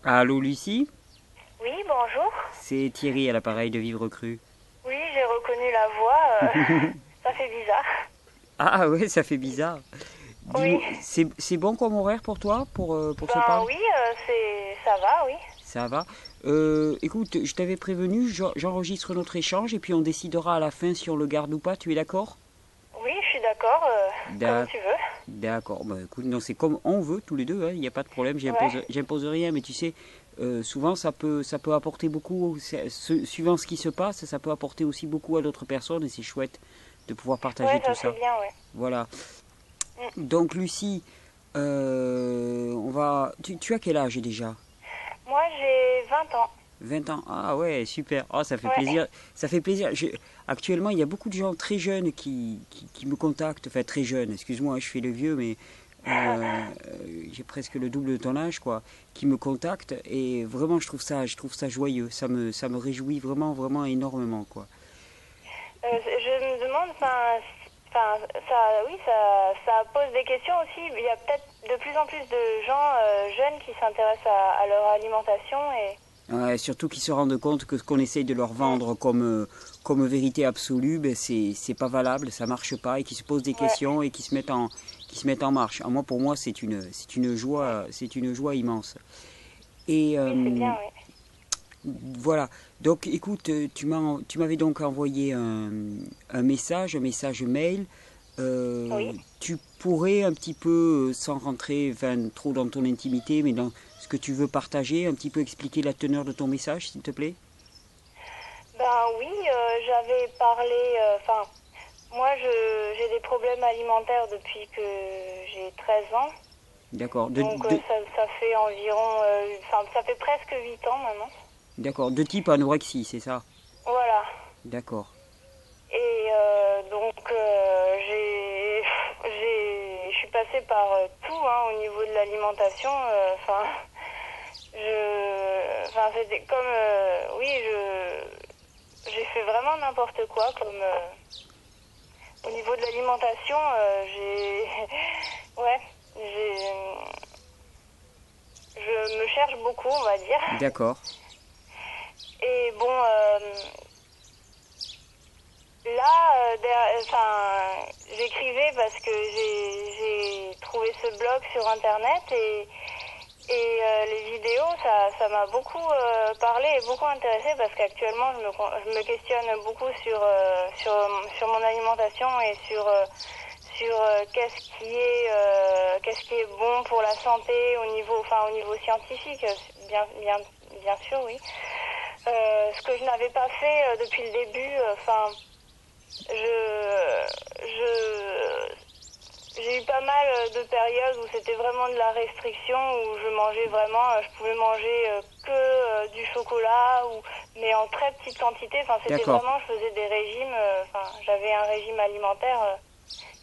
Allô Lucie, Oui, bonjour. c'est Thierry à l'appareil de Vivre Cru. Oui, j'ai reconnu la voix. Ça fait bizarre. Ah ouais, ça fait bizarre. Oui. Dis-moi, c'est bon comme horaire pour toi, pour se Ben parler? oui, ça va, oui. Ça va. Écoute, je t'avais prévenu, j'enregistre notre échange et puis on décidera à la fin si on le garde ou pas, tu es d'accord? Oui, je suis d'accord, comme D'ac- tu veux. D'accord, bah écoute, non, c'est comme on veut tous les deux, hein, il n'y a pas de problème, Ouais. j'impose rien, mais tu sais, souvent ça peut apporter beaucoup, suivant ce qui se passe, ça peut apporter aussi beaucoup à d'autres personnes et c'est chouette de pouvoir partager Ouais, tout ça c'est ça. bien, ouais. Voilà. Mm. Donc Lucie, tu as quel âge déjà? Moi, j'ai 20 ans. 20 ans. Ah ouais, super. Oh, ça fait Ouais. plaisir. Ça fait plaisir. Actuellement, il y a beaucoup de gens très jeunes qui me contactent. Enfin, très jeunes, excuse-moi, je fais le vieux, mais euh, j'ai presque le double de ton âge, quoi, qui me contactent. Et vraiment, je trouve ça joyeux. Ça me réjouit vraiment, vraiment énormément, quoi. Je me demande, ça, oui, ça pose des questions aussi. Il y a peut-être de plus en plus de gens jeunes qui s'intéressent à leur alimentation et. Ouais, surtout qu'ils se rendent compte que ce qu'on essaye de leur Mm. vendre comme vérité absolue, ben c'est pas valable, ça marche pas, et qu'ils se posent des Ouais. questions et qui se mettent en marche. Ah, moi, pour moi, Mm. c'est une joie immense. Et Oui, c'est bien, oui. voilà. Donc, écoute, tu m'avais donc envoyé un message mail. Oui. Tu pourrais un petit peu, sans rentrer enfin, trop dans ton intimité, mais dans ce que tu veux partager, un petit peu expliquer la teneur de ton message, s'il te plaît? Ben oui, j'avais parlé. Enfin, moi, j'ai des problèmes alimentaires depuis que j'ai 13 ans. D'accord. Donc ça fait environ. Enfin, ça fait presque 8 ans maintenant. D'accord. De type anorexie, c'est ça? Voilà. D'accord. Et donc je suis passée par tout hein, au niveau de l'alimentation. Enfin, c'était comme. Oui, j'ai fait vraiment n'importe quoi comme. Au niveau de l'alimentation, j'ai. Ouais, j'ai. Je me cherche beaucoup, on va dire. D'accord. Et bon, là, j'écrivais parce que j'ai trouvé ce blog sur Internet et les vidéos, ça m'a beaucoup parlé et beaucoup intéressé parce qu'actuellement, je me questionne beaucoup sur mon alimentation et sur qu'est-ce qui est bon pour la santé au niveau scientifique, bien sûr, oui. Ce que je n'avais pas fait depuis le début, je, j'ai eu pas mal de périodes où c'était vraiment de la restriction, où je mangeais vraiment, je pouvais manger que du chocolat, mais en très petite quantité. Enfin, c'était D'accord. vraiment, je faisais des régimes, j'avais un régime alimentaire.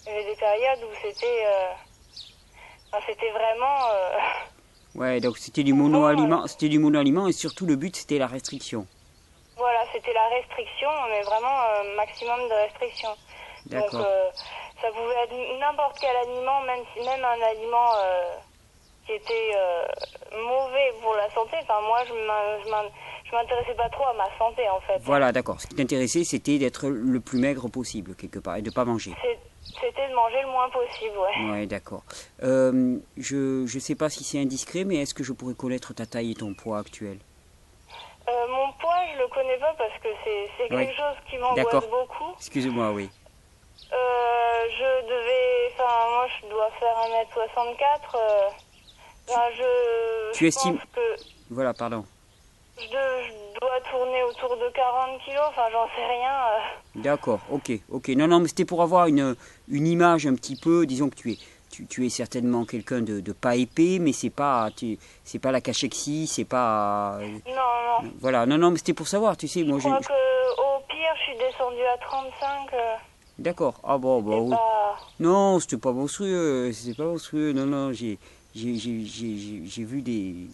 Il y avait des périodes où c'était vraiment Ouais, donc tout bon. c'était du monoaliment et surtout le but c'était la restriction. Voilà, c'était la restriction, mais vraiment maximum de restriction. Donc D'accord. ça pouvait être n'importe quel aliment, même un aliment qui était mauvais pour la santé. Enfin, moi, je m'intéressais pas trop à ma santé, en fait. Voilà, d'accord. Ce qui t'intéressait c'était d'être le plus maigre possible, quelque part, et de pas manger. C'est- C'était de manger le moins possible, ouais. Ouais, d'accord. Je sais pas si c'est indiscret, mais est-ce que je pourrais connaître ta taille et ton poids actuel? Mon poids, je le connais pas parce que c'est Oui, quelque chose qui m'angoisse d'accord. beaucoup. Excuse-moi, oui. Moi, je dois faire 1m64. Tu, tu Je pense estimes... que Voilà, pardon. je dois tourner autour de 40 kilos. Enfin, j'en sais rien. D'accord, ok, ok. Non, non, mais c'était pour avoir une image un petit peu, disons que tu es certainement quelqu'un de pas épais, mais c'est pas la cachexie, c'est pas... Non, non. voilà, non, non, mais c'était pour savoir, tu sais, Je moi crois que au pire, je suis descendue à 35. d'accord, ah bon, bah C'était oui. pas. Non, c'était pas monstrueux, non, non, j'ai vu des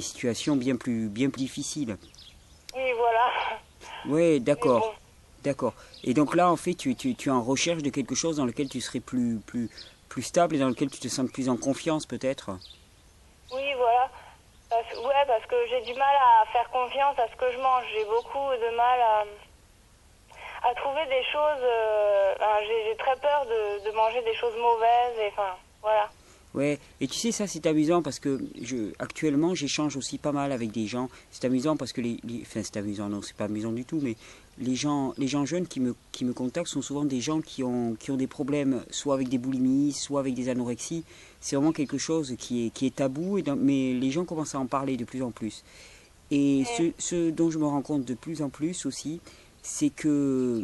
situations bien plus difficiles. Oui, voilà. Ouais, Mais d'accord, bon. d'accord. Et donc là, en fait, tu es en recherche de quelque chose dans lequel tu serais plus stable et dans lequel tu te sens plus en confiance, peut-être? Oui, voilà. Parce que j'ai du mal à faire confiance à ce que je mange. J'ai beaucoup de mal à trouver des choses. J'ai très peur de manger des choses mauvaises. Et enfin, voilà. Ouais, et tu sais, ça c'est amusant parce que actuellement j'échange aussi pas mal avec des gens. C'est amusant parce que enfin c'est amusant, non, c'est pas amusant du tout, mais les gens jeunes qui me contactent sont souvent des gens qui ont des problèmes, soit avec des boulimies, soit avec des anorexies. C'est vraiment quelque chose qui est tabou, mais les gens commencent à en parler de plus en plus. Et ce dont je me rends compte de plus en plus aussi, c'est que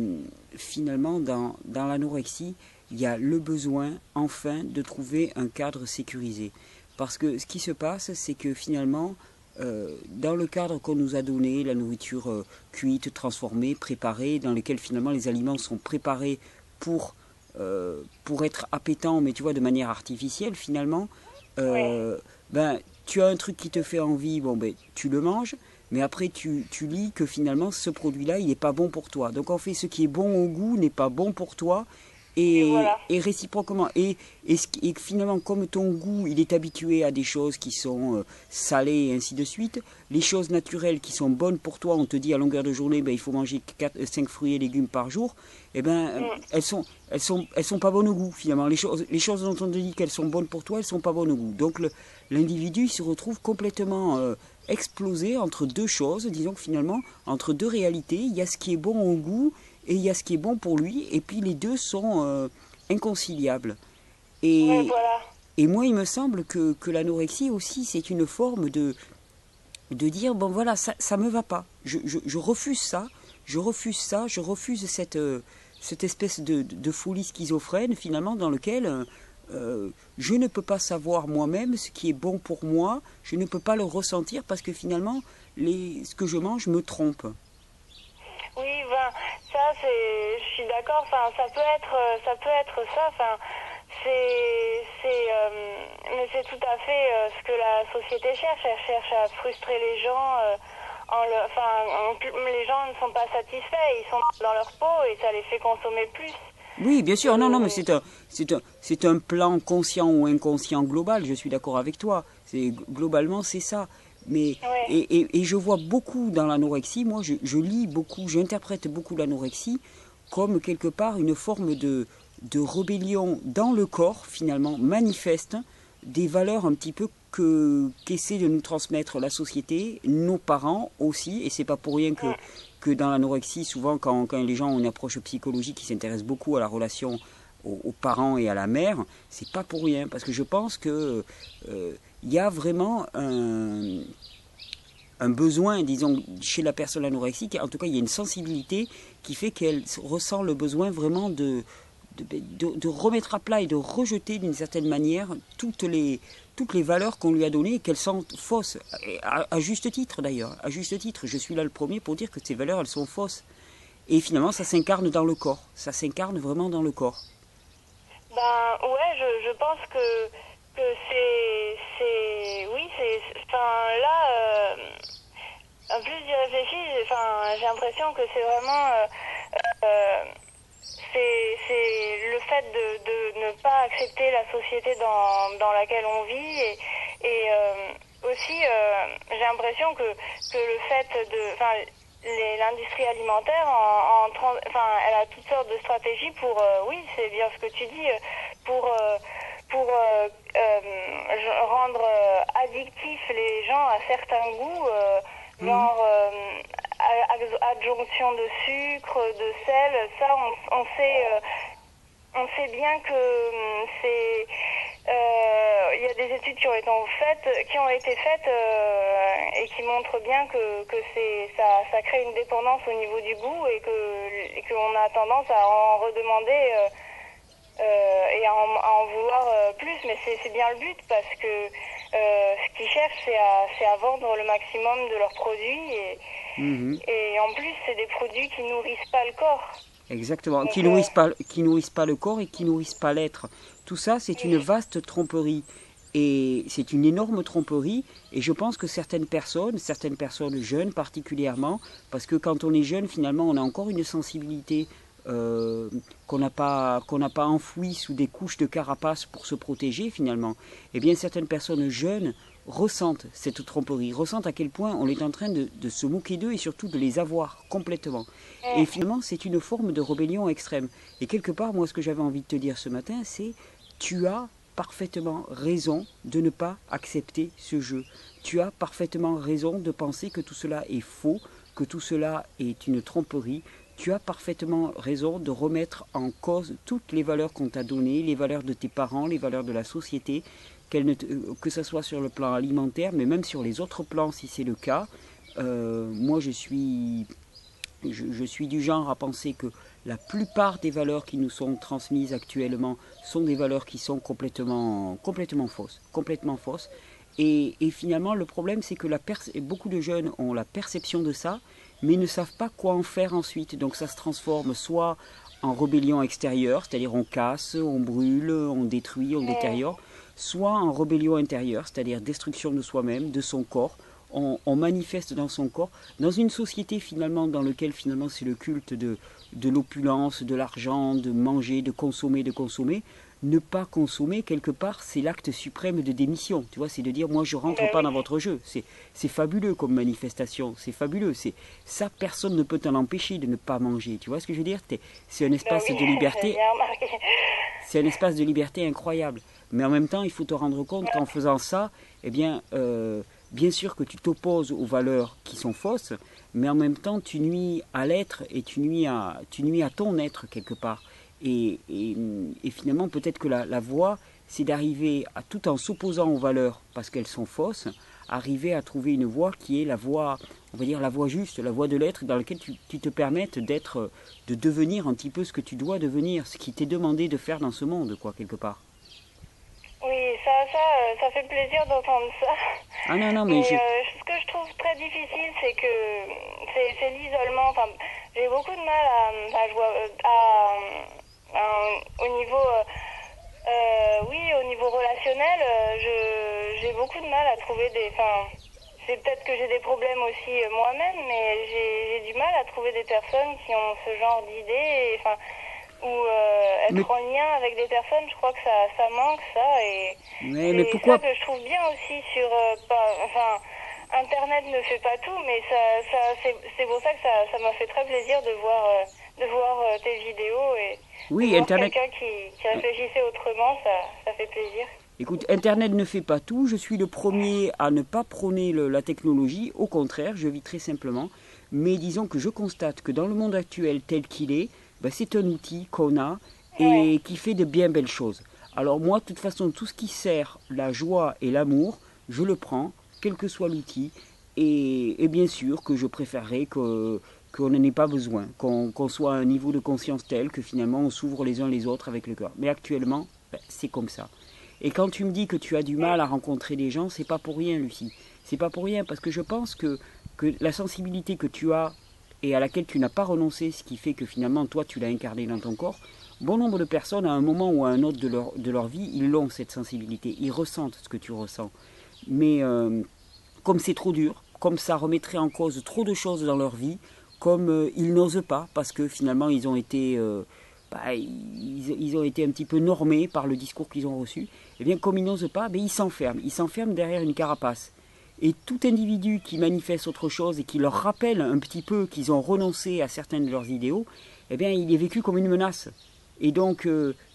finalement dans l'anorexie, il y a le besoin enfin de trouver un cadre sécurisé. Parce que ce qui se passe, c'est que finalement, dans le cadre qu'on nous a donné, la nourriture cuite, transformée, préparée, dans lequel finalement les aliments sont préparés pour être appétants, mais tu vois, de manière artificielle finalement, ben, tu as un truc qui te fait envie, bon ben, tu le manges, mais après tu lis que finalement ce produit-là, il n'est pas bon pour toi. Donc en fait, ce qui est bon au goût n'est pas bon pour toi, Voilà. et réciproquement. Et finalement, comme ton goût, il est habitué à des choses qui sont salées et ainsi de suite, les choses naturelles qui sont bonnes pour toi, on te dit à longueur de journée, ben, il faut manger 5 fruits et légumes par jour, eh ben, elles sont pas bonnes au goût finalement. Les choses dont on te dit qu'elles sont bonnes pour toi, elles sont pas bonnes au goût. Donc l'individu il se retrouve complètement explosé entre deux choses, disons que finalement, entre deux réalités, il y a ce qui est bon au goût et il y a ce qui est bon pour lui, et puis les deux sont inconciliables. Et, Voilà. et moi, il me semble que l'anorexie aussi, c'est une forme de dire, bon voilà, ça me va pas. Je refuse ça, je refuse cette espèce de folie schizophrène, finalement, dans lequel je ne peux pas savoir moi-même ce qui est bon pour moi, je ne peux pas le ressentir parce que finalement, ce que je mange me trompe. Oui, ben, je suis d'accord. Enfin, ça peut être ça. Enfin, mais c'est tout à fait ce que la société cherche. Elle cherche à frustrer les gens. Les gens ne sont pas satisfaits. Ils sont dans leur peau et ça les fait consommer plus. Oui, bien sûr, non, non, mais c'est un plan conscient ou inconscient global, je suis d'accord avec toi. Globalement, c'est ça. Mais, Ouais. et je vois beaucoup dans l'anorexie, moi je lis beaucoup, j'interprète beaucoup l'anorexie comme quelque part une forme de rébellion dans le corps, finalement, manifeste des valeurs un petit peu qu'essaie de nous transmettre la société, nos parents aussi, et c'est pas pour rien que dans l'anorexie, souvent quand les gens ont une approche psychologique qui s'intéresse beaucoup à la relation aux parents et à la mère, c'est pas pour rien, parce que je pense que il y a vraiment un besoin, disons, chez la personne anorexique, en tout cas il y a une sensibilité qui fait qu'elle ressent le besoin vraiment de remettre à plat et de rejeter d'une certaine manière toutes les valeurs qu'on lui a données et qu'elles sont fausses, à juste titre d'ailleurs, à juste titre, je suis là le premier pour dire que ces valeurs elles sont fausses. Et finalement ça s'incarne dans le corps, ça s'incarne vraiment dans le corps. Ben ouais, je pense que enfin là, en plus j'y réfléchis, enfin j'ai l'impression que c'est vraiment c'est le fait de ne pas accepter la société dans laquelle on vit et aussi j'ai l'impression que le fait de enfin l'industrie alimentaire elle a toutes sortes de stratégies pour oui c'est bien ce que tu dis pour rendre addictifs les gens à certains goûts genre adjonction de sucre, de sel, ça on sait bien que c'est il y a des études qui ont été faites et qui montrent bien que ça crée une dépendance au niveau du goût et qu'on a tendance à en redemander et à en vouloir plus, mais c'est bien le but parce que ce qu'ils cherchent c'est à vendre le maximum de leurs produits et en plus c'est des produits qui nourrissent pas le corps. Exactement, Donc, qui nourrissent pas le corps et qui nourrissent pas l'être. Tout ça, c'est une vaste tromperie. Et c'est une énorme tromperie. Et je pense que certaines personnes jeunes particulièrement, parce que quand on est jeune, finalement, on a encore une sensibilité qu'on n'a pas enfouies sous des couches de carapace pour se protéger finalement, eh bien certaines personnes jeunes ressentent cette tromperie, ressentent à quel point on est en train de se moquer d'eux et surtout de les avoir complètement. Et finalement, c'est une forme de rébellion extrême. Et quelque part, moi, ce que j'avais envie de te dire ce matin, c'est tu as parfaitement raison de ne pas accepter ce jeu. Tu as parfaitement raison de penser que tout cela est faux, que tout cela est une tromperie. Tu as parfaitement raison de remettre en cause toutes les valeurs qu'on t'a données, les valeurs de tes parents, les valeurs de la société, que ce soit sur le plan alimentaire, mais même sur les autres plans si c'est le cas. Moi, je suis du genre à penser que la plupart des valeurs qui nous sont transmises actuellement sont des valeurs qui sont complètement fausses. Et finalement, le problème, c'est que beaucoup de jeunes ont la perception de ça, mais ne savent pas quoi en faire ensuite. Donc ça se transforme soit en rébellion extérieure, c'est-à-dire on casse, on brûle, on détruit, on détériore, soit en rébellion intérieure, c'est-à-dire destruction de soi-même, de son corps. On manifeste dans son corps, dans une société finalement dans laquelle finalement c'est le culte de l'opulence, de l'argent, de manger, de consommer. Ne pas consommer, quelque part, c'est l'acte suprême de démission. Tu vois, c'est de dire, moi, je rentre pas dans votre jeu. C'est fabuleux comme manifestation. C'est fabuleux. Ça, personne ne peut t'en empêcher de ne pas manger. Tu vois ce que je veux dire? C'est un espace de liberté. C'est un espace de liberté incroyable. Mais en même temps, il faut te rendre compte qu'en faisant ça, eh bien, bien sûr que tu t'opposes aux valeurs qui sont fausses, mais en même temps, tu nuis à l'être et tu nuis à ton être quelque part. Et finalement, peut-être que la voie, c'est d'arriver, tout en s'opposant aux valeurs parce qu'elles sont fausses, arriver à trouver une voie qui est la voie, on va dire la voie juste, la voie de l'être, dans laquelle tu te permettes de devenir un petit peu ce que tu dois devenir, ce qui t'est demandé de faire dans ce monde, quoi, quelque part. Oui, ça fait plaisir d'entendre ça. Ah non, mais ce que je trouve très difficile, c'est que c'est l'isolement. Enfin, j'ai beaucoup de mal au niveau, au niveau relationnel, j'ai beaucoup de mal à trouver c'est peut-être que j'ai des problèmes aussi moi-même, mais j'ai du mal à trouver des personnes qui ont ce genre d'idées, être en lien avec des personnes. Je crois que ça manque ça, et mais pourquoi ça que je trouve bien aussi sur Internet ne fait pas tout, mais c'est pour ça que ça m'a fait très plaisir de voir tes vidéos et oui, de voir Internet... quelqu'un qui réfléchissait autrement, ça fait plaisir. Écoute, Internet ne fait pas tout, je suis le premier à ne pas prôner la technologie, au contraire, je vis très simplement, mais disons que je constate que dans le monde actuel tel qu'il est, c'est un outil qu'on a et qui fait de bien belles choses. Alors moi, de toute façon, tout ce qui sert la joie et l'amour, je le prends, quel que soit l'outil, et bien sûr que je préférerais qu'on n'en ait pas besoin, qu'on soit à un niveau de conscience tel que finalement on s'ouvre les uns les autres avec le cœur. Mais actuellement, c'est comme ça. Et quand tu me dis que tu as du mal à rencontrer des gens, c'est pas pour rien, Lucie. C'est pas pour rien, parce que je pense que la sensibilité que tu as et à laquelle tu n'as pas renoncé, ce qui fait que finalement toi tu l'as incarné dans ton corps, bon nombre de personnes à un moment ou à un autre de leur vie, ils l'ont cette sensibilité, ils ressentent ce que tu ressens. Mais comme c'est trop dur, comme ça remettrait en cause trop de choses dans leur vie, comme ils n'osent pas, parce que finalement ils ont été un petit peu normés par le discours qu'ils ont reçu, et bien comme ils n'osent pas, ils s'enferment derrière une carapace. Et tout individu qui manifeste autre chose et qui leur rappelle un petit peu qu'ils ont renoncé à certains de leurs idéaux, eh bien il est vécu comme une menace. Et donc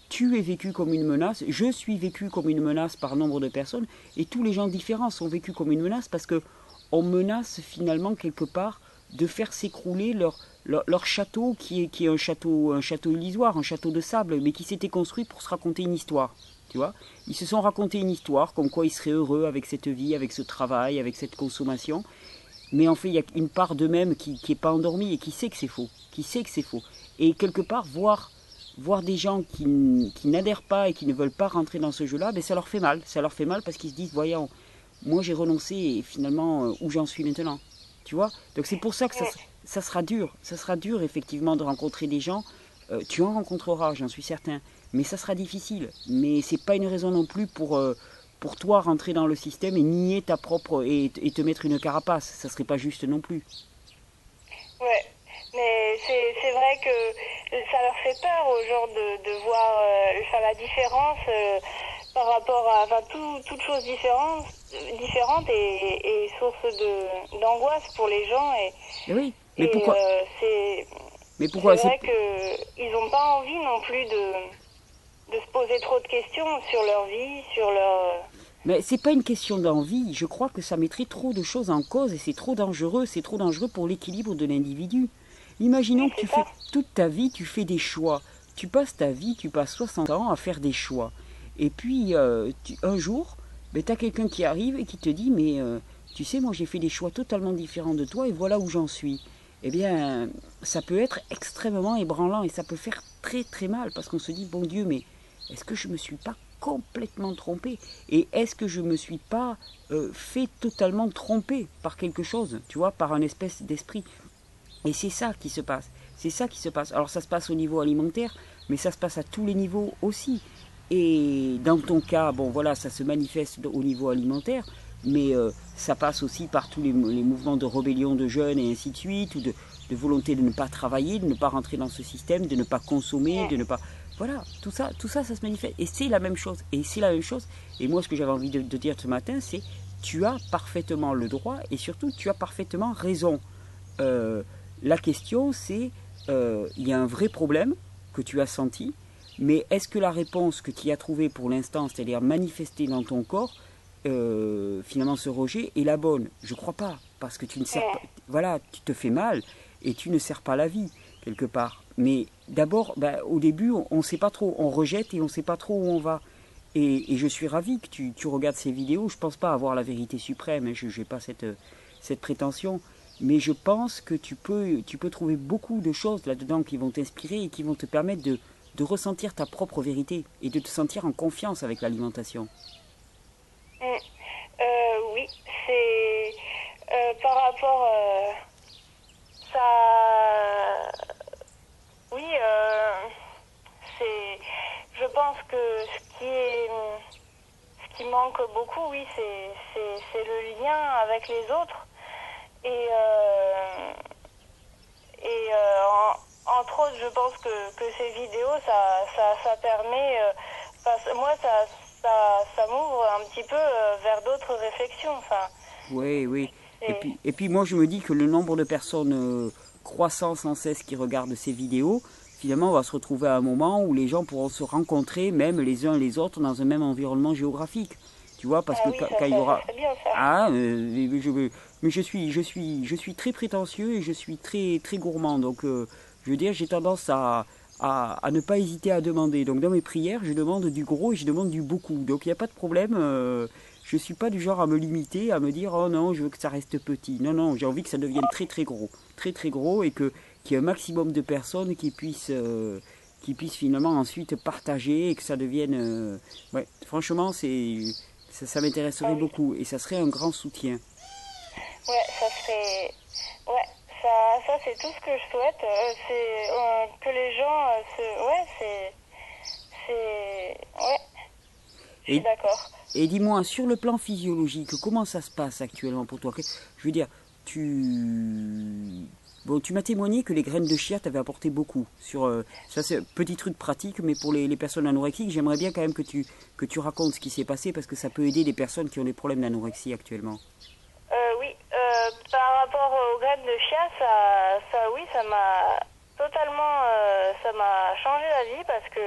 tu es vécu comme une menace, je suis vécu comme une menace par nombre de personnes, et tous les gens différents sont vécus comme une menace parce qu'on menace finalement quelque part de faire s'écrouler leur château qui est un château illusoire, un château de sable, mais qui s'était construit pour se raconter une histoire. Tu vois, ils se sont raconté une histoire comme quoi ils seraient heureux avec cette vie, avec ce travail, avec cette consommation. Mais en fait, il y a une part d'eux-mêmes qui n'est pas endormie et qui sait que c'est faux. Et quelque part, voir des gens qui n'adhèrent pas et qui ne veulent pas rentrer dans ce jeu-là, ça leur fait mal. Ça leur fait mal parce qu'ils se disent, voyons, moi j'ai renoncé et finalement, où j'en suis maintenant. Tu vois? Donc c'est pour ça que ça sera dur. Ça sera dur effectivement de rencontrer des gens. Tu en rencontreras, j'en suis certain. Mais ça sera difficile. Mais c'est pas une raison non plus pour toi rentrer dans le système et nier ta propre et te mettre une carapace. Ça serait pas juste non plus. Ouais, mais c'est vrai que ça leur fait peur aux gens de voir la différence par rapport à toute chose différente et source d'angoisse pour les gens. Et oui, mais pourquoi C'est Mais pourquoi vrai qu'ils n'ont pas envie non plus de se poser trop de questions sur leur vie, sur leur... Mais c'est pas une question d'envie. Je crois que ça mettrait trop de choses en cause et c'est trop dangereux. C'est trop dangereux pour l'équilibre de l'individu. Imaginons que tu fais toute ta vie, tu fais des choix. Tu passes ta vie, tu passes 60 ans à faire des choix. Et puis, un jour, ben, tu as quelqu'un qui arrive et qui te dit, mais tu sais, moi j'ai fait des choix totalement différents de toi et voilà où j'en suis. Eh bien, ça peut être extrêmement ébranlant et ça peut faire très très mal parce qu'on se dit, bon Dieu, mais est-ce que je ne me suis pas complètement trompé? Et est-ce que je ne me suis pas fait totalement tromper par quelque chose, tu vois, par un espèce d'esprit? Et c'est ça qui se passe. C'est ça qui se passe. Alors ça se passe au niveau alimentaire, mais ça se passe à tous les niveaux aussi. Et dans ton cas, bon voilà, ça se manifeste au niveau alimentaire, mais ça passe aussi par tous les mouvements de rébellion de jeunes et ainsi de suite, ou de volonté de ne pas travailler, de ne pas rentrer dans ce système, de ne pas consommer, de ne pas... Voilà, tout ça, ça se manifeste. Et c'est la même chose. Et c'est la même chose. Et moi, ce que j'avais envie de dire ce matin, c'est tu as parfaitement le droit et surtout, tu as parfaitement raison. La question, c'est, il y a un vrai problème que tu as senti, mais est-ce que la réponse que tu as trouvée pour l'instant, c'est-à-dire manifester dans ton corps, finalement ce rejet, est la bonne? Je ne crois pas, parce que tu ne sers pas, voilà, tu te fais mal et tu ne sers pas la vie, quelque part. Mais d'abord, ben, au début, on ne sait pas trop, on rejette et on ne sait pas trop où on va. Et je suis ravi que tu regardes ces vidéos. Je ne pense pas avoir la vérité suprême, hein, je n'ai pas cette prétention. Mais je pense que tu peux trouver beaucoup de choses là-dedans qui vont t'inspirer et qui vont te permettre de ressentir ta propre vérité et de te sentir en confiance avec l'alimentation. Oui, c'est par rapport ça. Oui, c'est. Je pense que ce qui manque beaucoup, oui, c'est le lien avec les autres. Et entre autres, je pense que ces vidéos, ça permet, moi, ça m'ouvre un petit peu vers d'autres réflexions. Enfin, oui, oui. Et puis moi, je me dis que le nombre de personnes croissant sans cesse qui regardent ces vidéos, finalement, on va se retrouver à un moment où les gens pourront se rencontrer, même les uns les autres, dans un même environnement géographique. Tu vois, parce que oui, quand il y aura... bien, ça. Ah, mais je suis très prétentieux et je suis très, très gourmand. Donc, je veux dire, j'ai tendance à ne pas hésiter à demander. Donc, dans mes prières, je demande du gros et je demande du beaucoup. Donc, il n'y a pas de problème. Je ne suis pas du genre à me limiter, à me dire, oh non, je veux que ça reste petit. Non, non, j'ai envie que ça devienne très, très gros. Très, très gros et qu'il y ait un maximum de personnes qui puissent finalement ensuite partager et que ça devienne... ouais, franchement, ça m'intéresserait beaucoup et ça serait un grand soutien. Ouais, ça serait... Ouais, ça c'est tout ce que je souhaite. C'est que les gens ouais, ouais, je suis d'accord. Et dis-moi, sur le plan physiologique, comment ça se passe actuellement pour toi? Je veux dire, bon, tu m'as témoigné que les graines de chia t'avaient apporté beaucoup. Ça, c'est un petit truc pratique, mais pour les personnes anorexiques, j'aimerais bien quand même que tu racontes ce qui s'est passé parce que ça peut aider des personnes qui ont des problèmes d'anorexie actuellement. Oui, par rapport aux graines de chia, oui, ça m'a totalement, ça m'a changé la vie parce que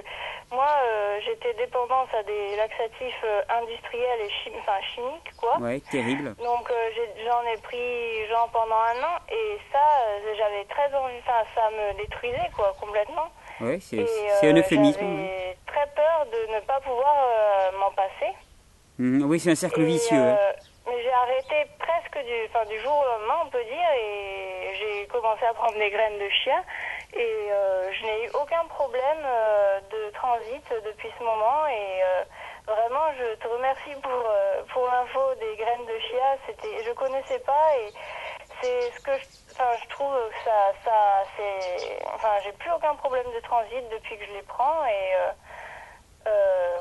moi, j'étais dépendante à des laxatifs industriels et chimiques, quoi. Ouais, terrible. Donc j'en ai pris pendant un an et ça, j'avais très envie, ça me détruisait, quoi, complètement. Ouais, c'est un euphémisme. J'avais très peur de ne pas pouvoir m'en passer. Oui, c'est un cercle vicieux. Mais j'ai arrêté presque du jour au lendemain, on peut dire, et j'ai commencé à prendre des graines de chia. Et je n'ai eu aucun problème de transit depuis ce moment. Et vraiment, je te remercie pour l'info des graines de chia. Je connaissais pas et c'est ce que je trouve que j'ai plus aucun problème de transit depuis que je les prends. Et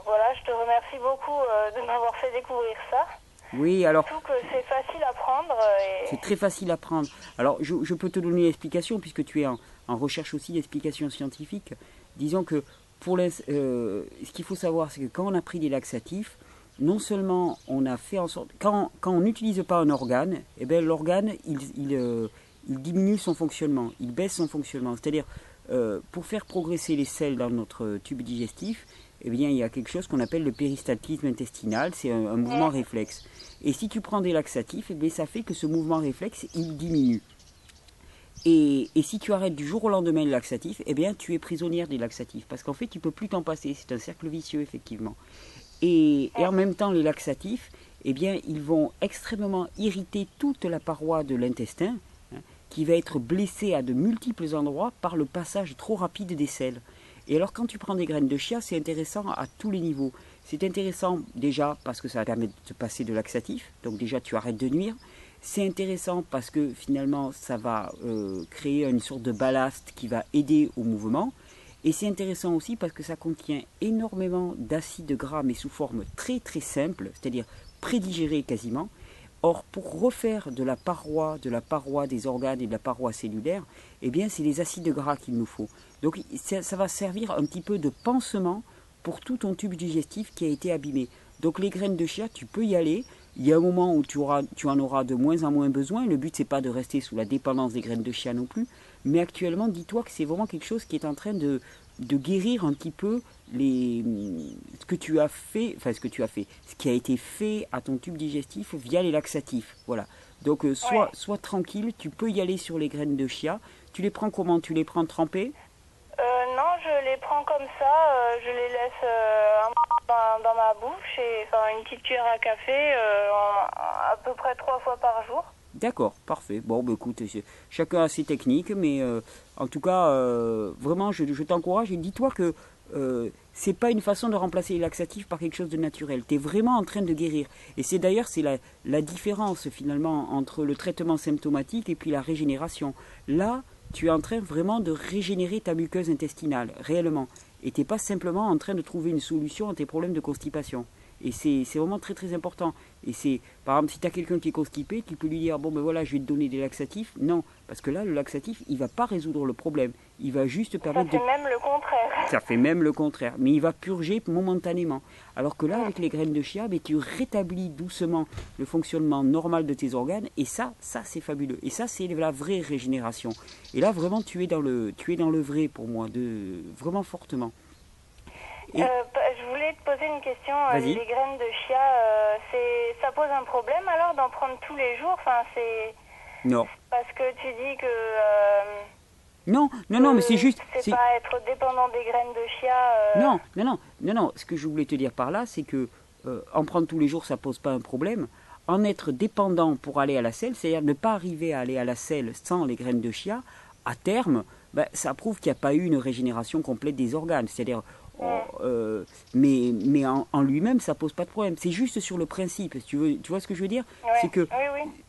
voilà, je te remercie beaucoup de m'avoir fait découvrir ça. Oui, alors... Surtout que c'est facile à prendre. C'est très facile à prendre. Alors, je peux te donner l'explication, puisque tu es en recherche aussi d'explications scientifiques. Disons que ce qu'il faut savoir, c'est que quand on a pris des laxatifs, non seulement on a fait en sorte... Quand on n'utilise pas un organe, eh bien, l'organe, il diminue son fonctionnement, il baisse son fonctionnement. C'est-à-dire, pour faire progresser les selles dans notre tube digestif, eh bien, il y a quelque chose qu'on appelle le péristaltisme intestinal, c'est un mouvement réflexe. Et si tu prends des laxatifs, eh bien, ça fait que ce mouvement réflexe, il diminue. Et si tu arrêtes du jour au lendemain le laxatif, eh bien, tu es prisonnière des laxatifs. Parce qu'en fait, tu ne peux plus t'en passer. C'est un cercle vicieux, effectivement. Et en même temps, les laxatifs, eh bien, ils vont extrêmement irriter toute la paroi de l'intestin, hein, qui va être blessée à de multiples endroits par le passage trop rapide des selles. Et alors, quand tu prends des graines de chia, c'est intéressant à tous les niveaux. C'est intéressant déjà parce que ça va permettre de passer de laxatif, donc déjà tu arrêtes de nuire. C'est intéressant parce que finalement ça va créer une sorte de ballast qui va aider au mouvement. Et c'est intéressant aussi parce que ça contient énormément d'acides gras mais sous forme très très simple, c'est-à-dire prédigérés quasiment. Or, pour refaire de la paroi des organes et de la paroi cellulaire, eh bien c'est les acides gras qu'il nous faut. Donc ça va servir un petit peu de pansement pour tout ton tube digestif qui a été abîmé. Donc les graines de chia, tu peux y aller. Il y a un moment où tu en auras de moins en moins besoin. Le but, c'est pas de rester sous la dépendance des graines de chia non plus. Mais actuellement, dis-toi que c'est vraiment quelque chose qui est en train de guérir un petit peu ce que tu as fait, ce qui a été fait à ton tube digestif via les laxatifs. Voilà. Donc sois tranquille, tu peux y aller sur les graines de chia. Tu les prends comment? Tu les prends trempées? Non, je les prends comme ça, je les laisse dans ma bouche, et une petite cuillère à café à peu près 3 fois par jour. D'accord, parfait. Bon, bah, écoute, chacun a ses techniques, mais en tout cas, vraiment, je t'encourage et dis-toi que c'est pas une façon de remplacer les laxatifs par quelque chose de naturel. Tu es vraiment en train de guérir. Et c'est d'ailleurs la différence finalement entre le traitement symptomatique et puis la régénération. Là, tu es en train vraiment de régénérer ta muqueuse intestinale, réellement. Et tu n'es pas simplement en train de trouver une solution à tes problèmes de constipation. Et c'est vraiment très très important. Et c'est, par exemple, si tu as quelqu'un qui est constipé, tu peux lui dire, bon ben voilà, je vais te donner des laxatifs. Non, parce que là, le laxatif, il ne va pas résoudre le problème. Il va juste permettre Ça fait même le contraire. Ça fait même le contraire. Mais il va purger momentanément. Alors que là, avec les graines de chia, ben, tu rétablis doucement le fonctionnement normal de tes organes. Et ça c'est fabuleux. Et ça, c'est la vraie régénération. Et là, vraiment, tu es dans le vrai pour moi, vraiment fortement. Et... je voulais te poser une question. Les graines de chia, ça pose un problème alors d'en prendre tous les jours? Non. Parce que tu dis que... Non, mais c'est juste... C'est pas être dépendant des graines de chia... Non. Ce que je voulais te dire par là, c'est que en prendre tous les jours, ça pose pas un problème. En être dépendant pour aller à la selle, c'est-à-dire ne pas arriver à aller à la selle sans les graines de chia, à terme, ça prouve qu'il n'y a pas eu une régénération complète des organes. C'est-à-dire... mais en lui-même, ça pose pas de problème. C'est juste sur le principe. Tu vois ce que je veux dire? C'est que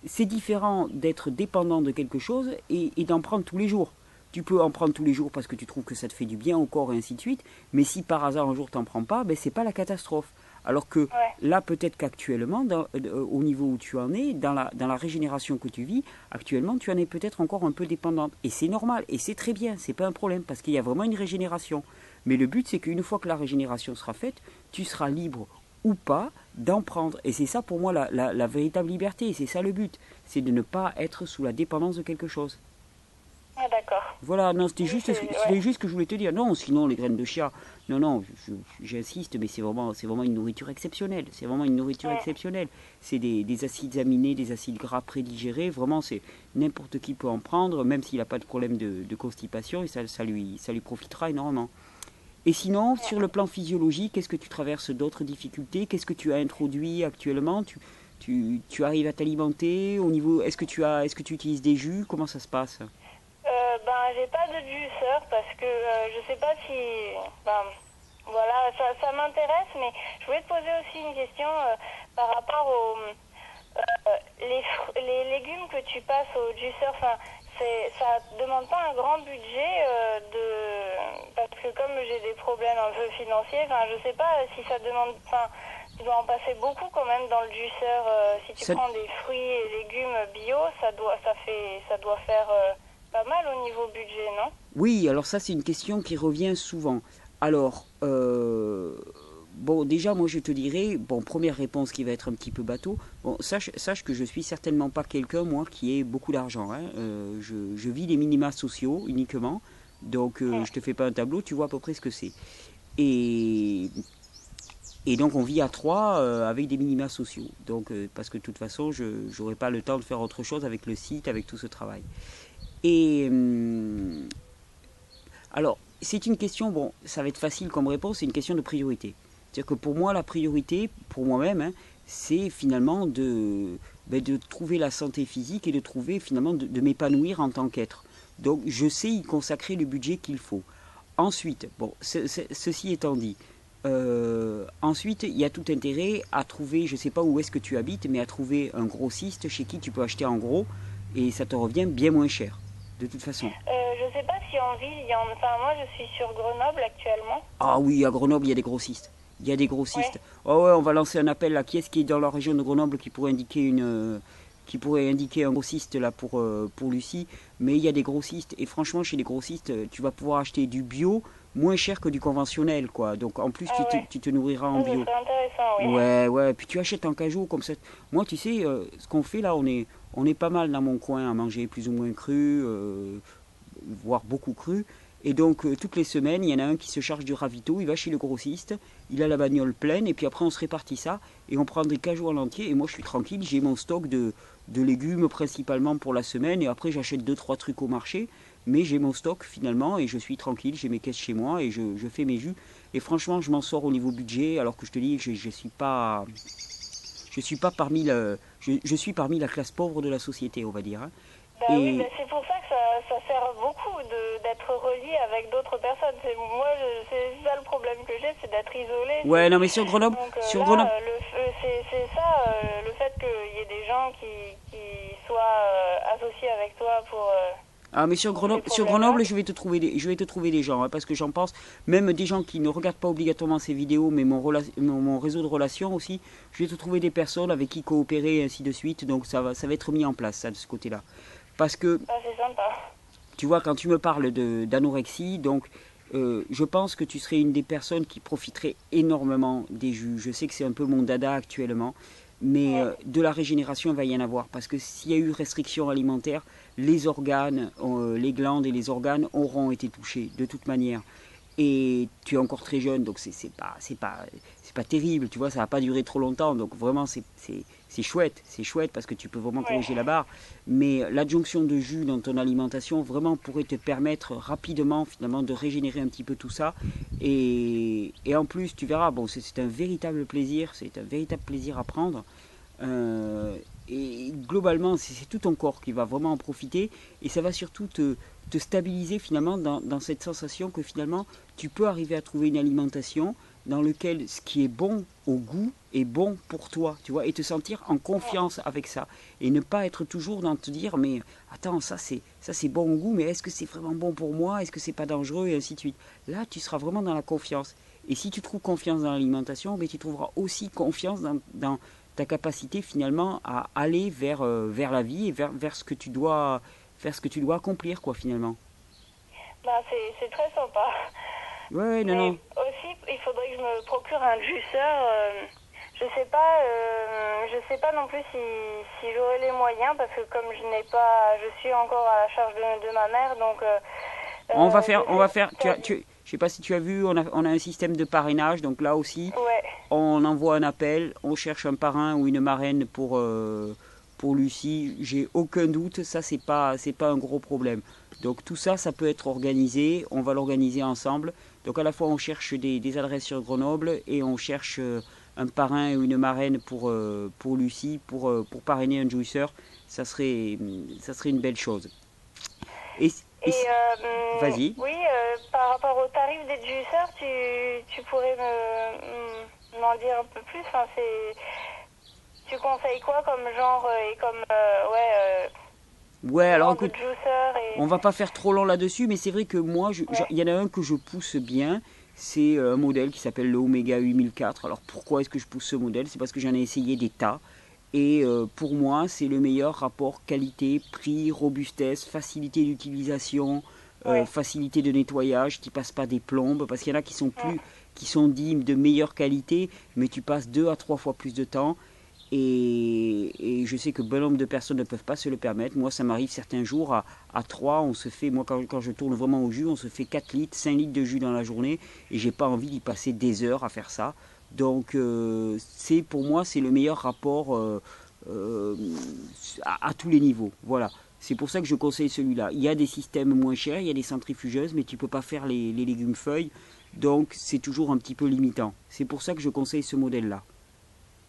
c'est différent d'être dépendant de quelque chose et d'en prendre tous les jours. Tu peux en prendre tous les jours parce que tu trouves que ça te fait du bien au corps et ainsi de suite. Mais si par hasard un jour tu n'en prends pas, c'est pas la catastrophe. Alors que là, peut-être qu'actuellement, au niveau où tu en es, dans la régénération que tu vis, actuellement, tu en es peut-être encore un peu dépendante. Et c'est normal, et c'est très bien, c'est pas un problème, parce qu'il y a vraiment une régénération. Mais le but, c'est qu'une fois que la régénération sera faite, tu seras libre ou pas d'en prendre. Et c'est ça pour moi la véritable liberté, c'est ça le but. C'est de ne pas être sous la dépendance de quelque chose. Ah d'accord. Voilà, non, c'était juste ce que je voulais te dire. Non, sinon les graines de chia, non, j'insiste, mais c'est vraiment une nourriture exceptionnelle. C'est vraiment une nourriture exceptionnelle. C'est des acides aminés, des acides gras prédigérés. Vraiment, c'est n'importe qui peut en prendre, même s'il n'a pas de problème de constipation, et ça lui profitera énormément. Et sinon, sur le plan physiologique, est-ce que tu traverses d'autres difficultés? Qu'est-ce que tu as introduit actuellement? Tu arrives à t'alimenter au niveau? Est-ce que tu utilises des jus? Comment ça se passe? J'ai pas de juiceur parce que je sais pas si... voilà, ça m'intéresse, mais je voulais te poser aussi une question par rapport les légumes que tu passes au juiceur. Ça demande pas un grand budget parce que comme j'ai des problèmes un peu financiers, je sais pas si ça demande... tu dois en passer beaucoup quand même dans le juiceur. Si tu prends des fruits et légumes bio, ça doit faire pas mal au niveau budget, non? Oui, alors ça c'est une question qui revient souvent. Alors, bon, déjà moi je te dirais, bon, première réponse qui va être un petit peu bateau, bon, sache que je suis certainement pas quelqu'un, moi, qui ait beaucoup d'argent, hein. Je vis des minima sociaux uniquement, donc je te fais pas un tableau, tu vois à peu près ce que c'est. Et, et donc on vit à trois avec des minima sociaux, donc parce que de toute façon je n'aurai pas le temps de faire autre chose avec le site, avec tout ce travail. Et alors, c'est une question, bon, ça va être facile comme réponse, c'est une question de priorité. C'est-à-dire que pour moi, la priorité, pour moi-même, hein, c'est finalement de trouver la santé physique et de trouver finalement de m'épanouir en tant qu'être. Donc, je sais y consacrer le budget qu'il faut. Ensuite, bon, ceci étant dit, ensuite, il y a tout intérêt à trouver, je ne sais pas où est-ce que tu habites, mais à trouver un grossiste chez qui tu peux acheter en gros et ça te revient bien moins cher, de toute façon. Je sais pas si en ville, enfin moi je suis sur Grenoble actuellement. Ah oui, à Grenoble, il y a des grossistes. Il y a des grossistes. Ouais. Oh ouais, on va lancer un appel à qui est-ce qui est dans la région de Grenoble qui pourrait indiquer un grossiste là pour Lucie. Mais il y a des grossistes et franchement chez les grossistes, tu vas pouvoir acheter du bio moins cher que du conventionnel quoi. Donc en plus tu te nourriras en bio. C'est intéressant, oui. Ouais, puis tu achètes en cajou comme ça. Moi tu sais, ce qu'on fait là, on est pas mal dans mon coin à manger plus ou moins cru, voire beaucoup cru. Et donc toutes les semaines, il y en a un qui se charge du ravito, il va chez le grossiste, il a la bagnole pleine, et puis après on se répartit ça, et on prend des cajots en entier, et moi je suis tranquille, j'ai mon stock de légumes principalement pour la semaine, et après j'achète 2-3 trucs au marché, mais j'ai mon stock finalement, et je suis tranquille, j'ai mes caisses chez moi, et je fais mes jus. Et franchement, je m'en sors au niveau budget, alors que je te dis, je suis pas... Je suis pas parmi je suis parmi la classe pauvre de la société, on va dire. Hein. Bah oui, c'est pour ça que ça sert beaucoup d'être relié avec d'autres personnes. C'est ça le problème que j'ai, c'est d'être isolé. Ouais, non mais sur Grenoble, Donc Grenoble. c'est ça, le fait qu'il y ait des gens qui soient associés avec toi pour... Ah mais sur Grenoble, je vais te trouver des gens, hein, parce que j'en pense, même des gens qui ne regardent pas obligatoirement ces vidéos, mais mon réseau de relations aussi, je vais te trouver des personnes avec qui coopérer et ainsi de suite, donc ça va être mis en place, ça, de ce côté-là. Parce que, c'est sympa. tu vois, quand tu me parles d'anorexie, donc je pense que tu serais une des personnes qui profiterait énormément des jus. Je sais que c'est un peu mon dada actuellement, mais de la régénération, il va y en avoir. Parce que s'il y a eu restriction alimentaire, les organes, les glandes et les organes auront été touchés de toute manière. Et tu es encore très jeune, donc c'est pas terrible, tu vois, ça va pas durer trop longtemps, donc vraiment c'est chouette parce que tu peux vraiment corriger la barre. Mais l'adjonction de jus dans ton alimentation vraiment pourrait te permettre rapidement finalement de régénérer un petit peu tout ça. Et en plus, tu verras, bon, c'est un véritable plaisir à prendre. Et globalement, c'est tout ton corps qui va vraiment en profiter et ça va surtout te stabiliser finalement dans cette sensation que finalement tu peux arriver à trouver une alimentation dans laquelle ce qui est bon au goût est bon pour toi, tu vois, et te sentir en confiance avec ça et ne pas être toujours dans te dire mais attends, ça c'est bon au goût, mais est-ce que c'est vraiment bon pour moi, est-ce que c'est pas dangereux et ainsi de suite. Là, tu seras vraiment dans la confiance. Et si tu trouves confiance dans l'alimentation, mais tu trouveras aussi confiance dans ta capacité finalement à aller vers la vie et vers ce que tu dois accomplir quoi finalement. C'est très sympa. Ouais, mais non. Aussi, il faudrait que je me procure un juiceur. Je sais pas non plus si j'aurai les moyens parce que comme je suis encore à la charge de ma mère, donc. On va faire. Je sais pas si tu as vu, on a un système de parrainage, donc là aussi, on envoie un appel, on cherche un parrain ou une marraine pour Lucie. J'ai aucun doute, ça c'est pas un gros problème. Donc tout ça, ça peut être organisé, on va l'organiser ensemble. Donc à la fois on cherche des adresses sur Grenoble et on cherche un parrain ou une marraine pour Lucie, pour parrainer un juiceur. Ça serait une belle chose. Vas-y. Oui, par rapport au tarif des juiceurs, tu pourrais m'en dire un peu plus. Enfin, tu conseilles quoi comme genre et comme ouais, alors écoute, on va pas faire trop long là-dessus, mais c'est vrai que moi, il y en a un que je pousse bien. c'est un modèle qui s'appelle le Omega 8004. Alors pourquoi est-ce que je pousse ce modèle? C'est parce que j'en ai essayé des tas. Et pour moi, c'est le meilleur rapport qualité, prix, robustesse, facilité d'utilisation, Ouais. facilité de nettoyage, qui passe pas des plombes, parce qu'il y en a qui sont Mm. qui sont dits de meilleure qualité, mais tu passes 2 à 3 fois plus de temps. Et je sais que bon nombre de personnes ne peuvent pas se le permettre. Moi, ça m'arrive certains jours à 3, on se fait, moi quand je tourne vraiment au jus, on se fait 4 litres, 5 litres de jus dans la journée, et j'ai pas envie d'y passer des heures à faire ça. Donc, c'est pour moi, c'est le meilleur rapport euh, à tous les niveaux. Voilà. C'est pour ça que je conseille celui-là. Il y a des systèmes moins chers, il y a des centrifugeuses, mais tu ne peux pas faire les légumes feuilles, donc c'est toujours un petit peu limitant. C'est pour ça que je conseille ce modèle-là.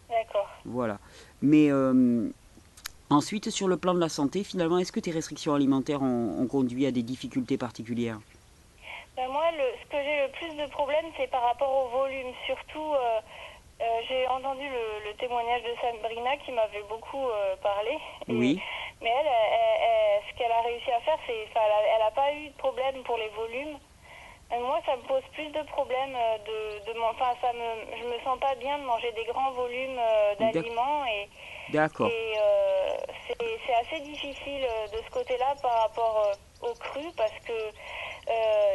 D'accord. Voilà. Mais ensuite, sur le plan de la santé, finalement, est-ce que tes restrictions alimentaires ont conduit à des difficultés particulières? Ben moi, ce que j'ai le plus de problèmes, c'est par rapport au volume. Surtout, j'ai entendu le témoignage de Sabrina qui m'avait beaucoup parlé. Oui, Mais ce qu'elle a réussi à faire, c'est, enfin, elle a pas eu de problème pour les volumes. Moi, ça me pose plus de problèmes enfin, je me sens pas bien de manger des grands volumes d'aliments d'accord. et c'est assez difficile de ce côté-là par rapport au cru parce que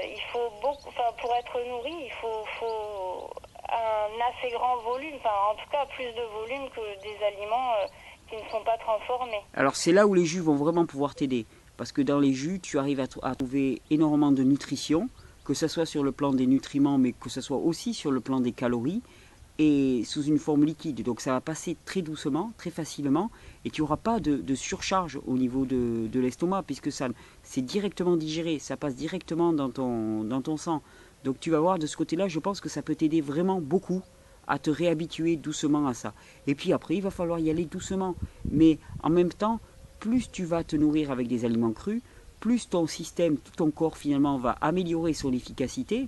il faut beaucoup, enfin, pour être nourri, faut un assez grand volume, enfin, en tout cas plus de volume que des aliments qui ne sont pas transformés. Alors c'est là où les jus vont vraiment pouvoir t'aider. Parce que dans les jus, tu arrives à trouver énormément de nutrition, que ce soit sur le plan des nutriments, mais que ce soit aussi sur le plan des calories, et sous une forme liquide. Donc ça va passer très doucement, très facilement, et tu n'auras pas de surcharge au niveau de l'estomac, puisque ça c'est directement digéré, ça passe directement dans ton sang. Donc tu vas voir, de ce côté-là, je pense que ça peut t'aider vraiment beaucoup à te réhabituer doucement à ça. Et puis après, il va falloir y aller doucement. Mais en même temps, plus tu vas te nourrir avec des aliments crus, plus ton système, tout ton corps finalement va améliorer son efficacité.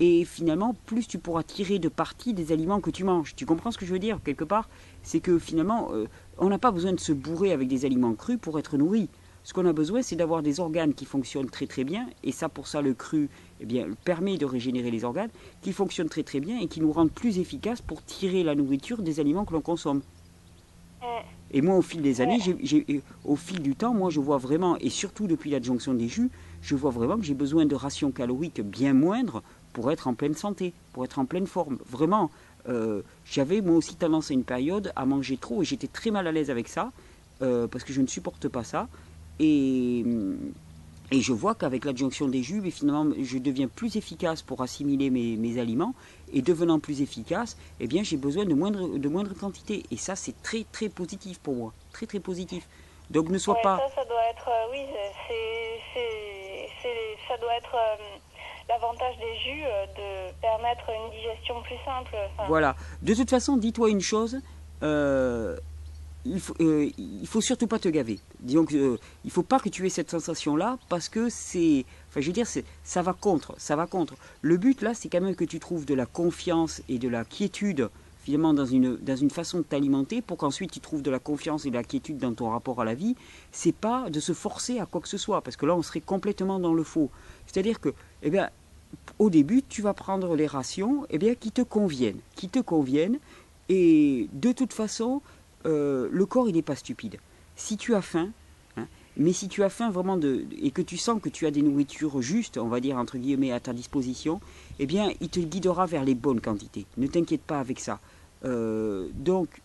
Et finalement, plus tu pourras tirer de parti des aliments que tu manges. Tu comprends ce que je veux dire, quelque part? C'est que finalement, on n'a pas besoin de se bourrer avec des aliments crus pour être nourri. Ce qu'on a besoin, c'est d'avoir des organes qui fonctionnent très très bien, et ça, pour ça, le cru eh bien, permet de régénérer les organes, qui fonctionnent très très bien et qui nous rendent plus efficaces pour tirer la nourriture des aliments que l'on consomme. Mm. Et moi, au fil des années, Ouais. au fil du temps, moi, je vois vraiment, et surtout depuis l'adjonction des jus, je vois vraiment que j'ai besoin de rations caloriques bien moindres pour être en pleine santé, pour être en pleine forme. Vraiment, j'avais moi aussi tendance à une période à manger trop, et j'étais très mal à l'aise avec ça, parce que je ne supporte pas ça. Et, et je vois qu'avec l'adjonction des jus, finalement, je deviens plus efficace pour assimiler mes aliments. Et devenant plus efficace, eh bien, j'ai besoin de moindre quantité. Et ça, c'est très, très positif pour moi. Très, très positif. Donc, ne sois Ouais, pas... ça doit être, oui, ça doit être l'avantage des jus de permettre une digestion plus simple. Enfin, Voilà. De toute façon, dis-toi une chose. euh, il faut surtout pas te gaver. Disons que il faut pas que tu aies cette sensation-là parce que c'est, enfin, je veux dire, ça va contre, ça va contre. Le but là, c'est quand même que tu trouves de la confiance et de la quiétude finalement dans une façon de t'alimenter pour qu'ensuite tu trouves de la confiance et de la quiétude dans ton rapport à la vie. C'est pas de se forcer à quoi que ce soit parce que là, on serait complètement dans le faux. C'est-à-dire que, eh bien, au début, tu vas prendre les rations, eh bien, qui te conviennent, et de toute façon le corps il n'est pas stupide. Si tu as faim, hein, mais si tu as faim vraiment et que tu sens que tu as des nourritures justes, on va dire entre guillemets à ta disposition, eh bien il te guidera vers les bonnes quantités. Ne t'inquiète pas avec ça. Donc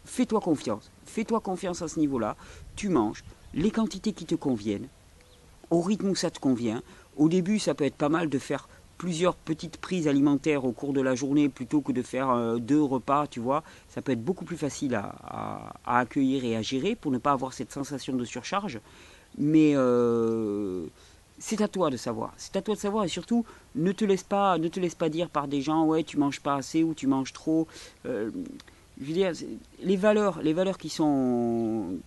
fais-toi confiance. Fais-toi confiance à ce niveau-là. Tu manges les quantités qui te conviennent, au rythme où ça te convient. Au début, ça peut être pas mal de faire plusieurs petites prises alimentaires au cours de la journée plutôt que de faire 2 repas, tu vois. Ça peut être beaucoup plus facile à accueillir et à gérer pour ne pas avoir cette sensation de surcharge. Mais c'est à toi de savoir. C'est à toi de savoir et surtout, ne te laisse pas dire par des gens, ouais, tu manges pas assez ou tu manges trop. Je veux dire, les valeurs qui sont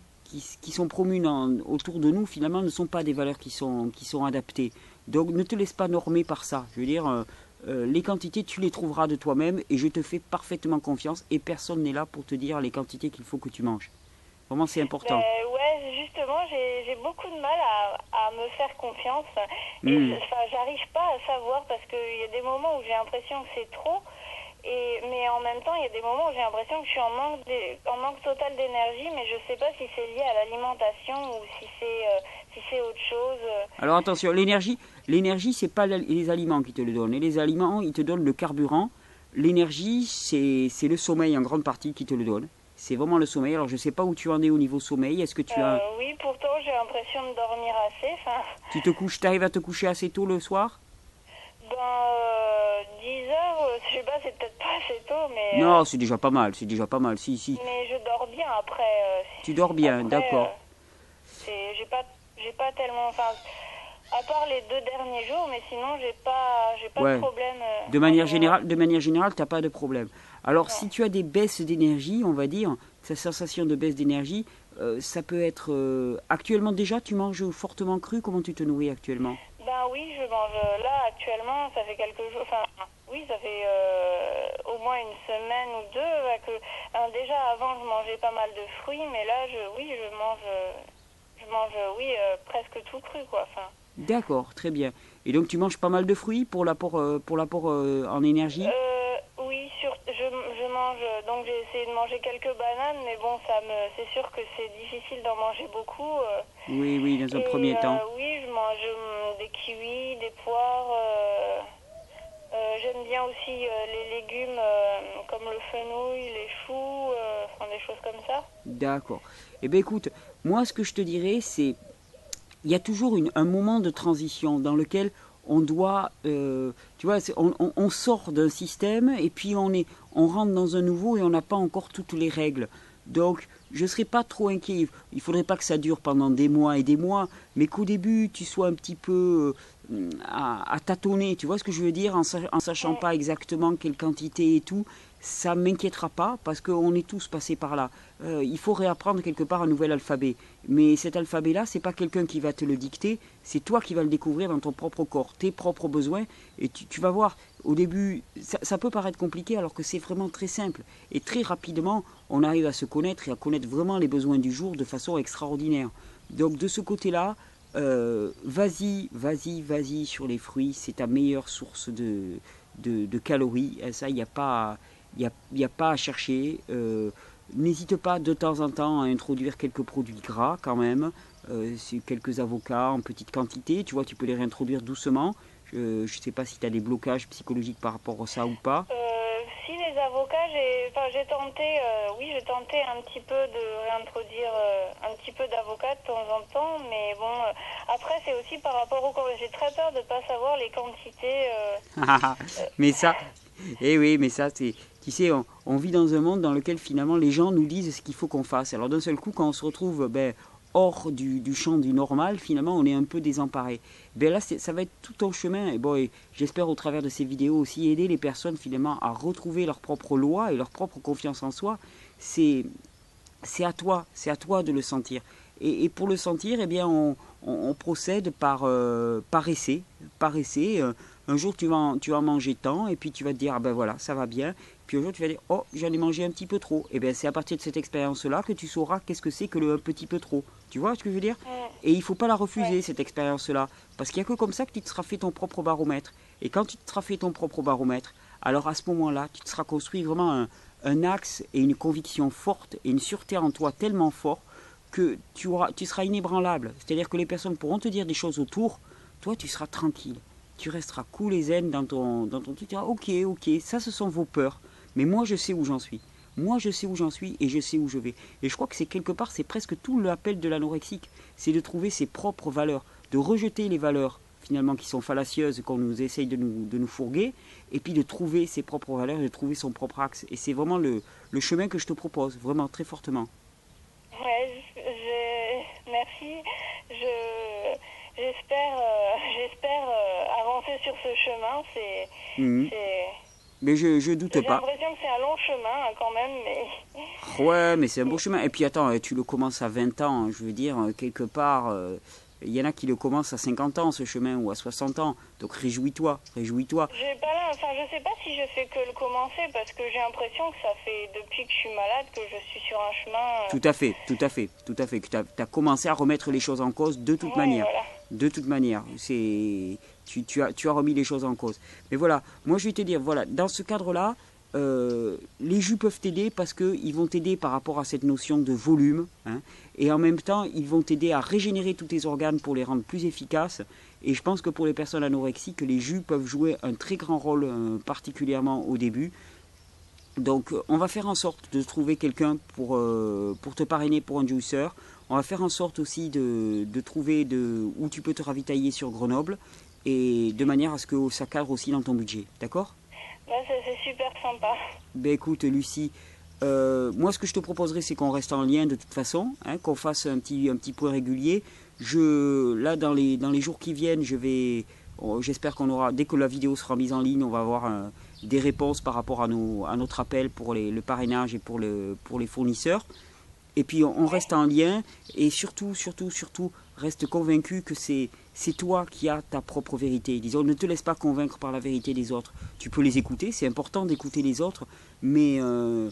promues autour de nous, finalement, ne sont pas des valeurs qui sont adaptées. Donc ne te laisse pas normer par ça. Je veux dire, les quantités, tu les trouveras de toi-même et je te fais parfaitement confiance et personne n'est là pour te dire les quantités qu'il faut que tu manges. Vraiment, c'est important. Ouais, justement, j'ai beaucoup de mal à me faire confiance. Hmm. Enfin, j'arrive pas à savoir parce qu'il y a des moments où j'ai l'impression que c'est trop. Mais en même temps, il y a des moments où j'ai l'impression que je suis en manque total d'énergie, mais je sais pas si c'est lié à l'alimentation ou si c'est autre chose. Alors attention, l'énergie, c'est pas les aliments qui te le donnent. Et les aliments, ils te donnent le carburant. L'énergie, c'est le sommeil en grande partie qui te le donne. C'est vraiment le sommeil. Alors je sais pas où tu en es au niveau sommeil. Est-ce que Oui, pourtant j'ai l'impression de dormir assez. Enfin, t'arrives à te coucher assez tôt le soir? 10 heures, je sais pas, c'est peut-être pas assez tôt, Non, c'est déjà pas mal. C'est déjà pas mal. Si. mais je dors bien après. Tu dors bien, Après, d'accord. j'ai pas tellement, enfin, à part les 2 derniers jours, mais sinon j'ai pas de Ouais. problème. De manière générale, t'as pas de problème. Alors, Non. si tu as des baisses d'énergie, on va dire, cette sensation de baisse d'énergie, ça peut être. Actuellement, déjà, tu manges fortement cru. Comment tu te nourris actuellement? Ben oui, je mange là actuellement, ça fait quelques jours, enfin oui, ça fait au moins une semaine ou deux déjà avant je mangeais pas mal de fruits, mais là je mange oui presque tout cru quoi. Enfin, D'accord, très bien. Et donc, tu manges pas mal de fruits pour l'apport en énergie? oui, je mange donc j'ai essayé de manger quelques bananes, mais bon c'est sûr que c'est difficile d'en manger beaucoup. Oui, oui, dans un premier temps. Oui, je mange des kiwis, des poires. J'aime bien aussi les légumes comme le fenouil, les choux, enfin des choses comme ça. D'accord. Eh bien, écoute, moi, ce que je te dirais, c'est il y a toujours un moment de transition dans lequel on doit, tu vois, on sort d'un système et puis on rentre dans un nouveau et on n'a pas encore toutes les règles. Donc, je ne serais pas trop inquiet. Il ne faudrait pas que ça dure pendant des mois et des mois, mais qu'au début, tu sois un petit peu à tâtonner, tu vois ce que je veux dire, en sachant Mm. pas exactement quelle quantité et tout. Ça ne m'inquiétera pas parce qu'on est tous passés par là. Il faut réapprendre quelque part un nouvel alphabet. Mais cet alphabet-là, c'est pas quelqu'un qui va te le dicter, c'est toi qui vas le découvrir dans ton propre corps, tes propres besoins. Et tu vas voir, au début, ça peut paraître compliqué alors que c'est vraiment très simple. Et très rapidement, on arrive à se connaître et à connaître vraiment les besoins du jour de façon extraordinaire. Donc de ce côté-là, vas-y sur les fruits, c'est ta meilleure source de calories. Et ça, il n'y a pas, y a pas à chercher. N'hésite pas de temps en temps à introduire quelques produits gras quand même. C'est quelques avocats en petite quantité. Tu vois, tu peux les réintroduire doucement. Je ne sais pas si tu as des blocages psychologiques par rapport à ça ou pas. Si les avocats, j'ai tenté, oui, j'ai tenté un petit peu de réintroduire un petit peu d'avocat de temps en temps, mais bon, après c'est aussi par rapport au corps. J'ai très peur de pas savoir les quantités. mais ça, eh oui, mais ça, c'est, tu sais, on vit dans un monde dans lequel finalement les gens nous disent ce qu'il faut qu'on fasse. Alors d'un seul coup, quand on se retrouve hors du champ du normal, finalement, on est un peu désemparé. Ben là, ça va être tout ton chemin. Et bon, et j'espère au travers de ces vidéos aussi aider les personnes finalement à retrouver leur propre loi et leur propre confiance en soi. C'est c'est à toi de le sentir. Et pour le sentir, eh bien, on procède par essai. Par essai. Un jour, tu vas en manger tant, et puis tu vas te dire, ah ben voilà, ça va bien. Puis un jour, tu vas dire, oh, j'en ai mangé un petit peu trop. Et bien, c'est à partir de cette expérience-là que tu sauras qu'est-ce que c'est que le un petit peu trop. Tu vois ce que je veux dire? Et il ne faut pas la refuser, Ouais. cette expérience-là. Parce qu'il n'y a que comme ça que tu te seras fait ton propre baromètre. Et quand tu te seras fait ton propre baromètre, alors à ce moment-là, tu te seras construit vraiment un axe et une conviction forte et une sûreté en toi tellement fort que tu seras inébranlable. C'est-à-dire que les personnes pourront te dire des choses autour, toi tu seras tranquille. Tu resteras cool et zen dans ton truc. Tu diras, ok, ça ce sont vos peurs. Mais moi je sais où j'en suis. Moi je sais où j'en suis et je sais où je vais. Et je crois que c'est quelque part, c'est presque tout l'appel de l'anorexique. C'est de trouver ses propres valeurs, de rejeter les valeurs finalement qui sont fallacieuses qu'on nous essaye de nous fourguer, et puis de trouver ses propres valeurs, de trouver son propre axe. Et c'est vraiment le chemin que je te propose, vraiment très fortement. Ouais, merci. J'espère avancer sur ce chemin. Mhm. C'est, Mais je doute j'ai pas. l'impression que c'est un long chemin quand même, mais Ouais, mais c'est un beau chemin. Et puis attends, tu le commences à 20 ans, je veux dire, quelque part, il y en a qui le commencent à 50 ans, ce chemin, ou à 60 ans. Donc réjouis-toi, réjouis-toi. Je sais pas si je fais que le commencer, parce que j'ai l'impression que ça fait depuis que je suis malade que je suis sur un chemin... Tout à fait, tout à fait, tout à fait. Que tu as commencé à remettre les choses en cause de toute manière. Voilà. De toute manière, tu as remis les choses en cause. Mais voilà, moi je vais te dire, voilà, dans ce cadre-là, les jus peuvent t'aider parce qu'ils vont t'aider par rapport à cette notion de volume, hein, et en même temps, ils vont t'aider à régénérer tous tes organes pour les rendre plus efficaces. Et je pense que pour les personnes anorexiques, les jus peuvent jouer un très grand rôle, particulièrement au début. Donc on va faire en sorte de trouver quelqu'un pour te parrainer pour un juicer. On va faire en sorte aussi de trouver où tu peux te ravitailler sur Grenoble, et de manière à ce que ça cadre aussi dans ton budget. D'accord ? C'est super sympa. Ben écoute Lucie, moi ce que je te proposerais c'est qu'on reste en lien de toute façon, hein, qu'on fasse un petit point régulier. Là dans les jours qui viennent, j'espère qu'on aura, dès que la vidéo sera mise en ligne, on va avoir des réponses par rapport à notre appel pour le parrainage et pour les fournisseurs. Et puis on reste en lien, et surtout, reste convaincu que c'est toi qui as ta propre vérité. Disons, ne te laisse pas convaincre par la vérité des autres. Tu peux les écouter, c'est important d'écouter les autres, mais ne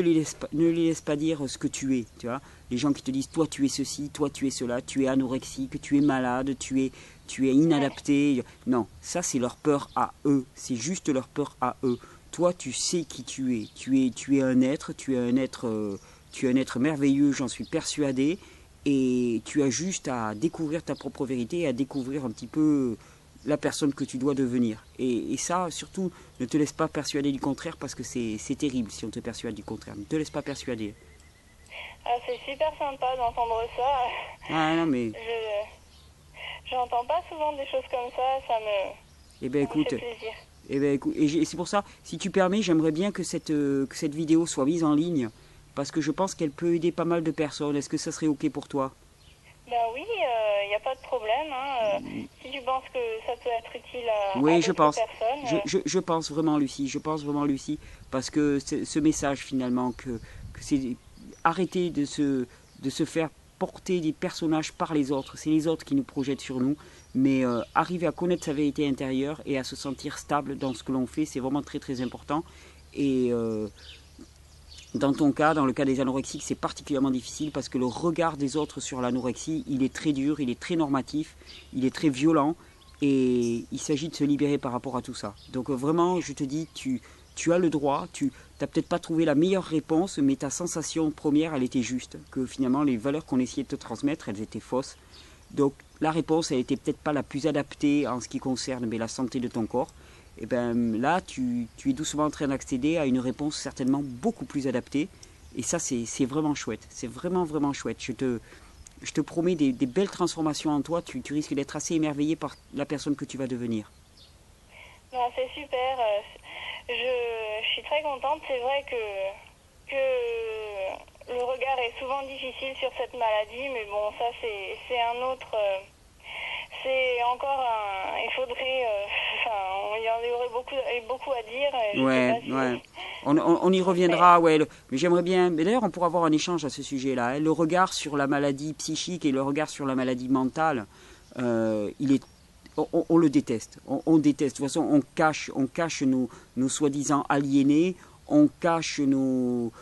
les laisse pas dire ce que tu es. Tu vois, les gens qui te disent, toi tu es ceci, toi tu es cela, tu es anorexique, tu es malade, tu es inadapté. Non, ça c'est leur peur à eux, c'est juste leur peur à eux. Toi tu sais qui tu es. Tu es un être, tu es un être merveilleux, j'en suis persuadé, et tu as juste à découvrir ta propre vérité, à découvrir un petit peu la personne que tu dois devenir. Et ça, surtout, ne te laisse pas persuader du contraire, parce que c'est terrible si on te persuade du contraire. Ne te laisse pas persuader. Ah, c'est super sympa d'entendre ça. Ah non, mais... J'entends pas souvent des choses comme ça Eh ben écoute, me fait plaisir. Eh ben écoute, et c'est pour ça, si tu permets, j'aimerais bien que cette vidéo soit mise en ligne, parce que je pense qu'elle peut aider pas mal de personnes. Est-ce que ça serait ok pour toi? Ben oui, il n'y a pas de problème. Hein. Si tu penses que ça peut être utile à Oui, d'autres personnes... je pense vraiment, Lucie, parce que ce message finalement, que c'est arrêter de se faire porter des personnages par les autres. C'est les autres qui nous projettent sur nous, mais arriver à connaître sa vérité intérieure et à se sentir stable dans ce que l'on fait, c'est vraiment très très important. Et dans ton cas, dans le cas des anorexiques, c'est particulièrement difficile, parce que le regard des autres sur l'anorexie, il est très dur, il est très normatif, il est très violent, et il s'agit de se libérer par rapport à tout ça. Donc vraiment, je te dis, tu as le droit, tu n'as peut-être pas trouvé la meilleure réponse, mais ta sensation première, elle était juste, que finalement les valeurs qu'on essayait de te transmettre, elles étaient fausses. Donc la réponse, elle n'était peut-être pas la plus adaptée en ce qui concerne la santé de ton corps. Et bien là, tu es doucement en train d'accéder à une réponse certainement beaucoup plus adaptée. Et ça, c'est vraiment chouette. C'est vraiment, vraiment chouette. Je te promets des belles transformations en toi. Tu risques d'être assez émerveillé par la personne que tu vas devenir. Non, c'est super. Je suis très contente. C'est vrai que le regard est souvent difficile sur cette maladie. Mais bon, ça, c'est un autre... c'est encore un... Il faudrait... il y aurait beaucoup à dire. Ouais. On y reviendra, ouais. Mais j'aimerais bien... Mais d'ailleurs, on pourra avoir un échange à ce sujet-là. Hein. Le regard sur la maladie psychique et le regard sur la maladie mentale, il est... On le déteste. On déteste. De toute façon, on cache nos soi-disant aliénés, on cache nos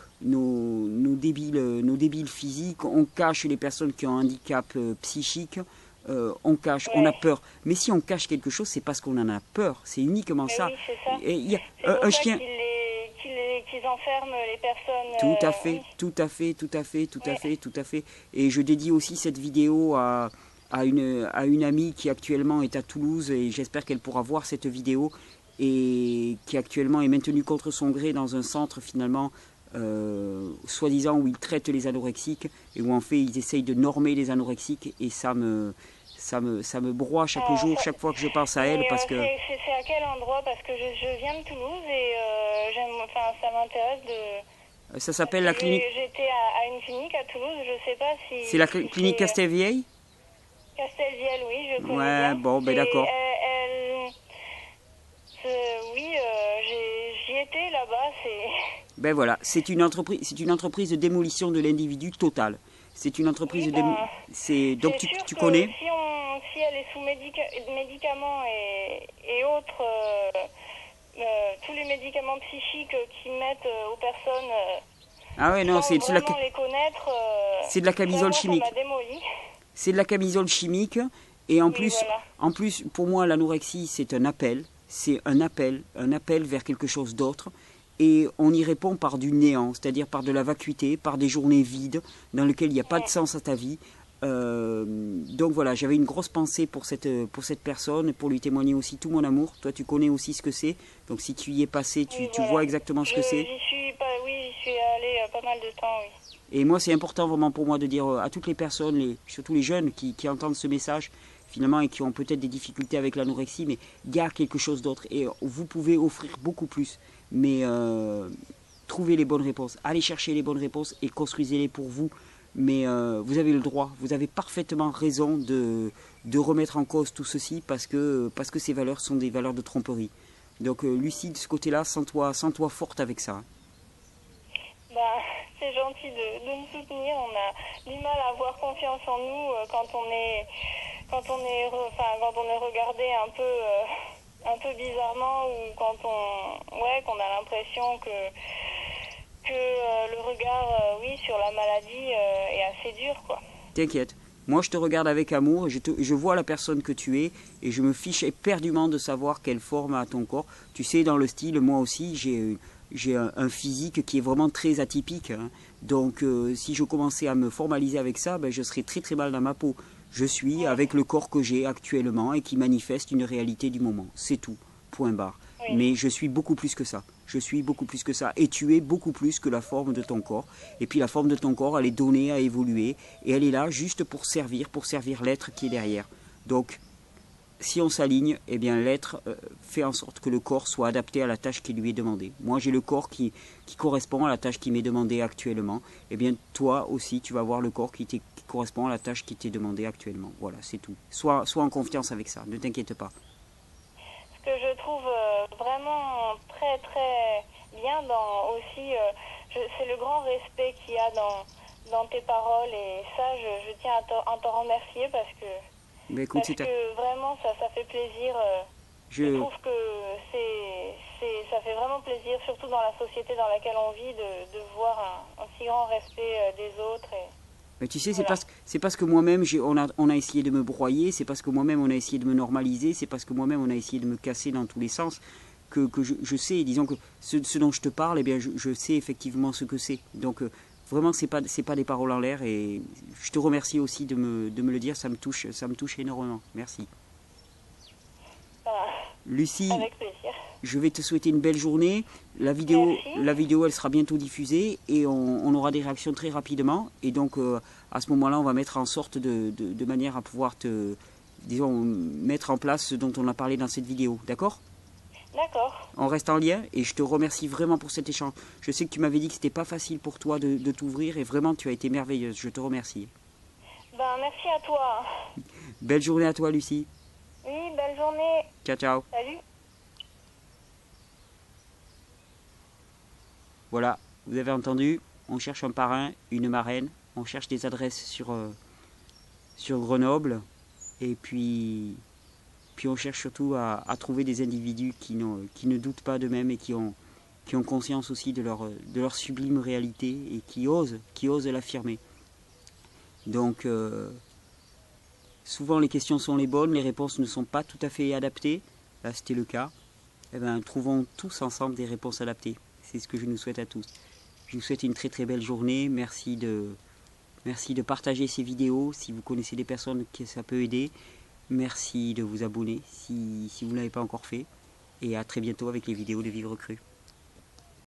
débiles physiques, on cache les personnes qui ont un handicap psychique. On cache, on a peur. Mais si on cache quelque chose, c'est parce qu'on en a peur. C'est uniquement ça. Oui, c'est ça. Et il y a c'est un chien. Qu'ils enferment les personnes. Tout à fait, oui. tout à fait. Et je dédie aussi cette vidéo à une amie qui actuellement est à Toulouse, et j'espère qu'elle pourra voir cette vidéo, et qui actuellement est maintenue contre son gré dans un centre finalement soi-disant où ils traitent les anorexiques, et où en fait ils essayent de normer les anorexiques, et ça me broie chaque jour, chaque fois que je pense à elle, parce que... C'est à quel endroit? Parce que je viens de Toulouse, et ça m'intéresse de... Ça s'appelle la clinique... J'étais à une clinique à Toulouse, je sais pas si... C'est la clinique Castelvieille? Castelvieille, oui, je connais ouais, bien. Bon, ben d'accord. Oui, j'y étais là-bas, Ben voilà, c'est une entreprise de démolition de l'individu total. C'est une entreprise oui, de... Donc tu connais? si elle est sous médicaments et autres, tous les médicaments psychiques qui mettent aux personnes Ah ouais, non, sans vraiment les connaître, c'est de la camisole chimique. Ça m'a démoli. C'est de la camisole chimique. Et en, Oui, plus, voilà. en plus, pour moi, l'anorexie, c'est un appel. C'est un appel vers quelque chose d'autre. Et on y répond par du néant, c'est-à-dire par de la vacuité, par des journées vides, dans lesquelles il n'y a pas de sens à ta vie. Donc voilà, j'avais une grosse pensée pour cette personne, pour lui témoigner aussi tout mon amour. Toi, tu connais aussi ce que c'est. Donc si tu y es passé, tu vois exactement ce que c'est. J'y suis allée pas mal de temps, oui. Et moi, c'est important vraiment pour moi de dire à toutes les personnes, surtout les jeunes qui entendent ce message, finalement, et qui ont peut-être des difficultés avec l'anorexie, mais il y a quelque chose d'autre. Et vous pouvez offrir beaucoup plus. Mais trouvez les bonnes réponses. Allez chercher les bonnes réponses et construisez-les pour vous. Mais vous avez le droit, vous avez parfaitement raison de remettre en cause tout ceci parce que ces valeurs sont des valeurs de tromperie. Donc Lucie, de ce côté-là, sens-toi forte avec ça. Bah, c'est gentil de me soutenir. On a du mal à avoir confiance en nous quand on est regardé un peu bizarrement, ou quand qu'on a l'impression que le regard, sur la maladie est assez dur, quoi. T'inquiète. Moi, je te regarde avec amour, je vois la personne que tu es et je me fiche éperdument de savoir quelle forme a ton corps. Tu sais, dans le style, moi aussi, j'ai un physique qui est vraiment très atypique. Hein. Donc, si je commençais à me formaliser avec ça, je serais très très mal dans ma peau. Je suis avec le corps que j'ai actuellement et qui manifeste une réalité du moment. C'est tout. Point barre. Oui. Mais je suis beaucoup plus que ça. Je suis beaucoup plus que ça. Et tu es beaucoup plus que la forme de ton corps. Et puis la forme de ton corps, elle est donnée à évoluer. Et elle est là juste pour servir l'être qui est derrière. Donc, si on s'aligne, eh bien l'être fait en sorte que le corps soit adapté à la tâche qui lui est demandée. Moi, j'ai le corps qui correspond à la tâche qui m'est demandée actuellement. Eh bien, toi aussi, tu vas avoir le corps qui correspond à la tâche qui t'est demandée actuellement. Voilà, c'est tout. Sois en confiance avec ça. Ne t'inquiète pas. Ce que je trouve vraiment très très bien c'est le grand respect qu'il y a dans tes paroles, et ça je tiens à t'en remercier parce que vraiment ça fait plaisir. Je trouve que ça fait vraiment plaisir, surtout dans la société dans laquelle on vit, de voir un si grand respect des autres. Mais tu sais, voilà. c'est parce que moi-même, on a essayé de me broyer, c'est parce que moi-même, on a essayé de me normaliser, c'est parce que moi-même, on a essayé de me casser dans tous les sens, que je sais, disons que ce dont je te parle, eh bien, je sais effectivement ce que c'est. Donc, vraiment, c'est pas des paroles en l'air, et je te remercie aussi de me le dire, ça me touche énormément. Merci. Voilà. Lucie, avec plaisir. Je vais te souhaiter une belle journée. La vidéo, elle sera bientôt diffusée et on aura des réactions très rapidement. Et donc, à ce moment-là, on va mettre en sorte de manière à pouvoir mettre en place ce dont on a parlé dans cette vidéo. D'accord ? D'accord. On reste en lien et je te remercie vraiment pour cet échange. Je sais que tu m'avais dit que c'était pas facile pour toi de t'ouvrir et vraiment, tu as été merveilleuse. Je te remercie. Merci à toi. Belle journée à toi, Lucie. Oui, belle journée. Ciao, ciao. Salut. Voilà, vous avez entendu, on cherche un parrain, une marraine, on cherche des adresses sur Grenoble, et puis on cherche surtout à trouver des individus qui ne doutent pas d'eux-mêmes et qui ont conscience aussi de leur sublime réalité et qui osent l'affirmer. Donc, souvent les questions sont les bonnes, les réponses ne sont pas tout à fait adaptées, là c'était le cas. Eh bien, trouvons tous ensemble des réponses adaptées. C'est ce que je nous souhaite à tous. Je vous souhaite une très très belle journée. Merci de partager ces vidéos si vous connaissez des personnes que ça peut aider. Merci de vous abonner si vous ne l'avez pas encore fait. Et à très bientôt avec les vidéos de Vivre Cru.